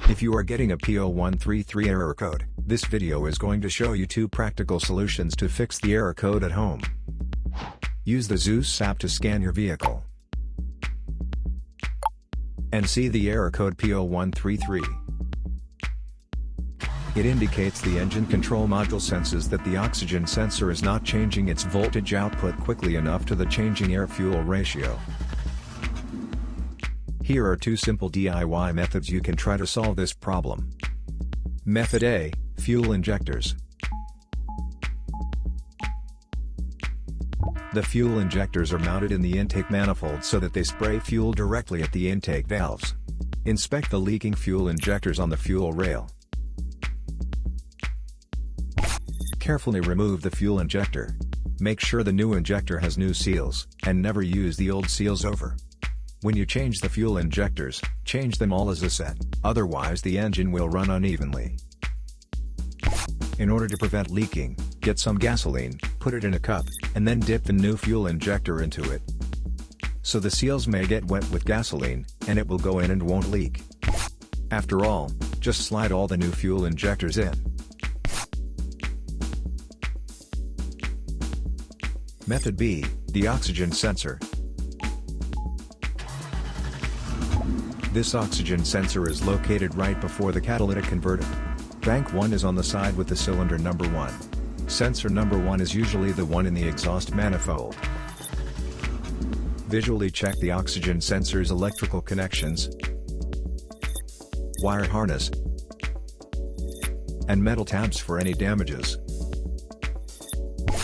If you are getting a P0133 error code, this video is going to show you 2 practical solutions to fix the error code at home. Use the Zeus app to scan your vehicle and see the error code P0133. It indicates the engine control module senses that the oxygen sensor is not changing its voltage output quickly enough to the changing air-fuel ratio. Here are 2 simple DIY methods you can try to solve this problem. Method A, fuel injectors. The fuel injectors are mounted in the intake manifold so that they spray fuel directly at the intake valves. Inspect the leaking fuel injectors on the fuel rail. Carefully remove the fuel injector. Make sure the new injector has new seals, and never use the old seals over. When you change the fuel injectors, change them all as a set, otherwise the engine will run unevenly. In order to prevent leaking, get some gasoline, put it in a cup, and then dip the new fuel injector into it. So the seals may get wet with gasoline, and it will go in and won't leak. After all, just slide all the new fuel injectors in. Method B, the oxygen sensor. This oxygen sensor is located right before the catalytic converter. Bank 1 is on the side with the cylinder number 1. Sensor number 1 is usually the one in the exhaust manifold. Visually check the oxygen sensor's electrical connections, wire harness, and metal tabs for any damages.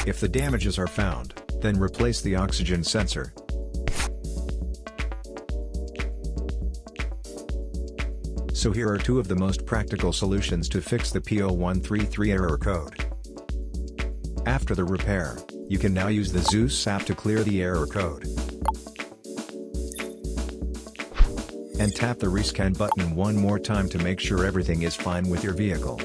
If the damages are found, then replace the oxygen sensor. So here are 2 of the most practical solutions to fix the P0133 error code. After the repair, you can now use the Zeus app to clear the error code. And tap the rescan button one more time to make sure everything is fine with your vehicle.